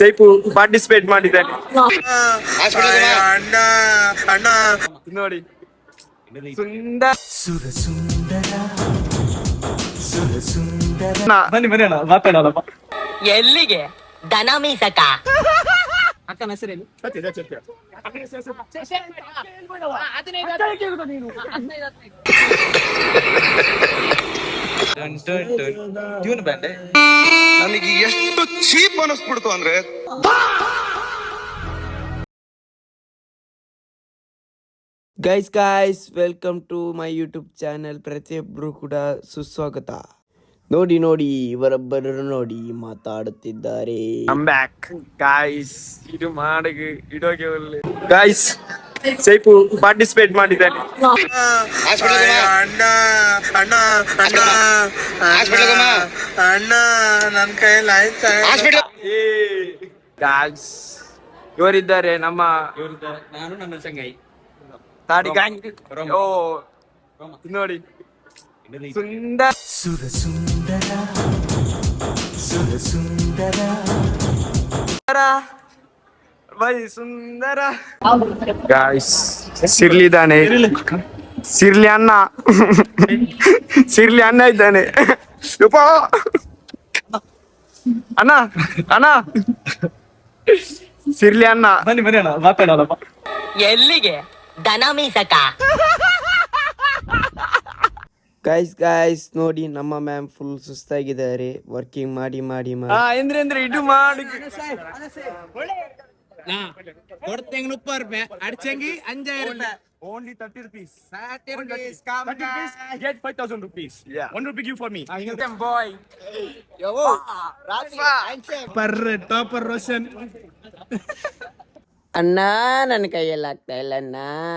ಸೈಪು participate ಮಾಡಿದ್ದಾನೆ ನೋಡಿ. ಸುಂದರ ಬನ್ನಿ ಬನ್ನಿ ಅಣ್ಣ ಮಾತಾಡೋಣ. ಎಲ್ಲಿಗೆ ದನ ಮೀಸಕ ಅಕ್ಕನ ಹೆಸರೇನು? ನನಗೆ ಎಷ್ಟು ಚೀಪ್ ಅನಿಸ್ಬಿಡ್ತು ಅಂದ್ರೆ guys welcome to my YouTube channel. ಪ್ರತಿಯೊಬ್ಬರು ಕೂಡ ಸುಸ್ವಾಗತ. ನೋಡಿ ಇವರೊಬ್ಬರು ನೋಡಿ ಮಾತಾಡುತ್ತಿದ್ದಾರೆ. ಗಾಯ್ಸ್ ಇದು ಮಾಡಗೆ ಇಡೋಗೆ ಒಳ್ಳೆ ಗಾಯ್ಸ್ ಸೈಪು ಪಾರ್ಟಿಸಿಪೇಟ್ ಮಾಡಿದ್ದಾನೆ. ಅಣ್ಣ ನನ್ ಕೈಯಲ್ಲಿ ಆಯ್ತಾ ಗಾಯ್ಸ್ ಇವರಿದ್ದಾರೆ ನಮ್ಮ ನಾನು ನನ್ನ ಸಂಗೈ ತಾಡಿ ಗ್ಯಾಂಗ್. ಓ ನೋಡಿ ಸುಂದರ ಬೈ ಸುಂದರ ಗಾಯ್ಸ್ ಸಿರ್ಲಿದ್ದಾನೆ. ಸಿರ್ಲಿ ಅಣ್ಣ ಸಿರ್ಲಿ ಅಣ್ಣ ಇದ್ದಾನೆ. ಯಪ್ಪ ಅಣ್ಣ ಅಣ್ಣ ಸಿರ್ಲಿ ಅಣ್ಣ. ಬನ್ನಿ ಬನ್ನಿ ಅಣ್ಣ ಮಾತಾಡೋಣ. ಎಲ್ಲಿಗೆ ದನ ಮೀಸಕ ಗೈಸ್ ನೋಡಿ ನಮ್ಮ ಮ್ಯಾಮ್ ಫುಲ್ ಸುಸ್ತಾಗಿದ್ದಾರೆ. ವರ್ಕಿಂಗ್ ಮಾಡಿ ಮಾಡಿ ಮಾಡಿ ಅಂದ್ರೆ ಇದು ಮಾಡಿ ಅಡಿಚಂಗಿ only 30 rupees. 30 rupees. Come 30 rupees, get 5,000 rupees. Yeah. 1 rupee give for me. Boy. Yo. Rafa. Topper Roshan. ಅಣ್ಣ ನನ್ನ ಕೈಯಲ್ಲಿ ಆಗ್ತಾ ಇಲ್ಲ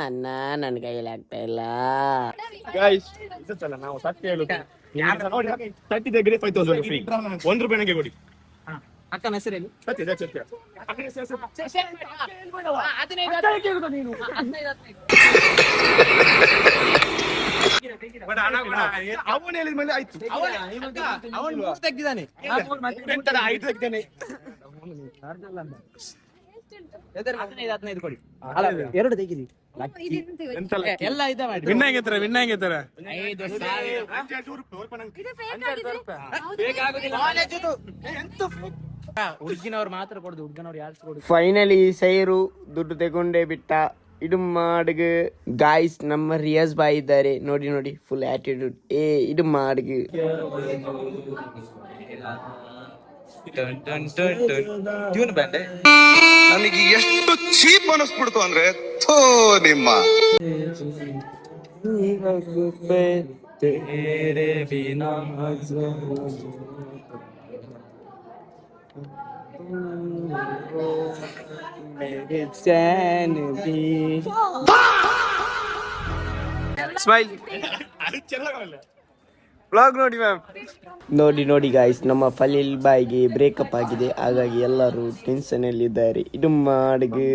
ಅಣ್ಣ ನನ್ನ ಕೈಯಲ್ಲಿ ಆಗ್ತಾ ಇಲ್ಲ. Guys, ಇದಲ್ಲ ನಾವು ಸತ್ಯ ಹೇಳುದು. ನೋಡಿ 30 ಗೆ 5,000 free. 1 ರೂಪಾಯಿ ನನಗೆ ಕೊಡಿ. ಅಕ್ಕನ ಹೆಸರೇನು? ಸತ್ಯ. ಅವನು ಹೇಳಿದ ಮೇಲೆ ಆಯ್ತು. ಅವನು ತೆಗ್ದಿದ್ದಾನೆ. ಐದು ಕೊಡಿ. ಎರಡು ತೆಗಿರಿ. ಎಲ್ಲ ಇದೆ ಮಾಡಿ. ವಿನ್ನಾಗಿರ್ತಾರೆ. ಹುಡುಗಿನವ್ರು ಮಾತ್ರ ಕೊಡುದು, ಹುಡುಗನವ್ರು ಯಾರು ಕೊಡುದು. ಫೈನಲಿ ಸೈರು ದುಡ್ಡು ತಗೊಂಡೇ ಬಿಟ್ಟ. ಇದು ಮಾಡಗು ಗಾಯ್ಸ್ ನಮ್ಮ ರಿಯಾಜ್ ಬಾಯ್ ಇದ್ದಾರೆ. ನೋಡಿ ಫುಲ್ ಆಟಿಟ್ಯೂಡ್. ಇದು ಮಾಡಗು ನನಗೆ ಎಷ್ಟು ಚೀಪ್ ಅನಿಸ್ಬಿಡ್ತು ಅಂದ್ರೆ ಥೋ ನಿಮ್ಮ ಸ್ಮೈಲ್ ಬ್ಲಾಗ್ ನೋಡಿ ಮ್ಯಾಮ್. ನೋಡಿ ಗಾಯ್ಸ್ ನಮ್ಮ ಫಲೀಲ್ ಬಾಯ್ಗೆ ಬ್ರೇಕಪ್ ಆಗಿದೆ. ಹಾಗಾಗಿ ಎಲ್ಲರೂ ಟೆನ್ಷನ್ ಅಲ್ಲಿ ಇದ್ದಾರೆ. ಇದು ಮಾಡಗು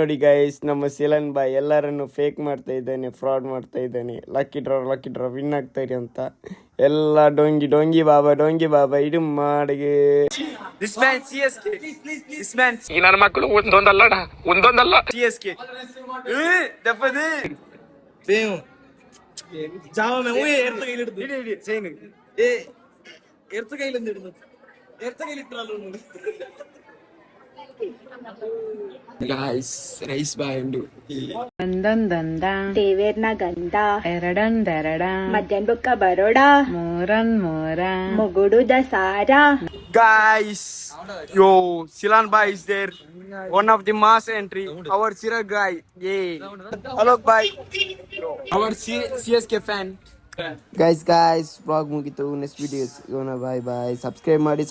ನೋಡಿ ಗಾಯ್ಸ್ ನಮ್ಮ ಸಿಲನ್ ಬಾಯ್ ಎಲ್ಲರನ್ನು ಫೇಕ್ ಮಾಡ್ತಾ ಇದ್ದಾನೆ, ಫ್ರಾಡ್ ಮಾಡ್ತಾ ಇದ್ದಾನೆ. ಲಕ್ಕಿ ಡ್ರಾ ವಿನ್ ಆಗ್ತಾರೆ ಅಂತ ಎಲ್ಲ ಡೊಂಗಿ ಬಾಬಾ ಇದು ಮಾಡಗು. This man CSK. This man ಈ ನನ್ನ ಮಕ್ಕಳು ಒಂದೊಂದಲ್ಲ CSK. ದಪ್ಪದು ಸೇಮ್ ಜಾವ ಮೇ ಎರ್ತ ಕೈಲಿ ಹಿಡಿದು ಇಡಿ ಚೈನ್ ಎರ್ತ ಕೈಲಿಂದ ಹಿಡಿದು ಎರ್ತ ಕೈಲಿ ಇಟ್ಟರಲ್ಲ ನೋಡಿ. ಗಾಯ್ಸ್ ರೈಸ್ ಬಾಯ್ ಉಂಡು. ಒಂದೊಂದೊಂದ ದೇವೇರ್ನ ಗಂಧ ಎರಡೊಂದೆರಡ ಮಧ್ಯಾಹ್ನ ಬೊಕ್ಕ ಬರೋಡ ಮೂರ Mogudu Dasara. Guys, yo, Silan Bhai is there. One of the mass entry. Our Sirag guy. Yeah. Hello, bye. Our CSK fan. Guys vlog ಮುಗಿತು. ನೆಕ್ಸ್ಟ್ ವಿಡಿಯೋಸ್ ಬಾಯ್ ಸಬ್ಸ್ಕ್ರೈಬ್ ಮಾಡಿ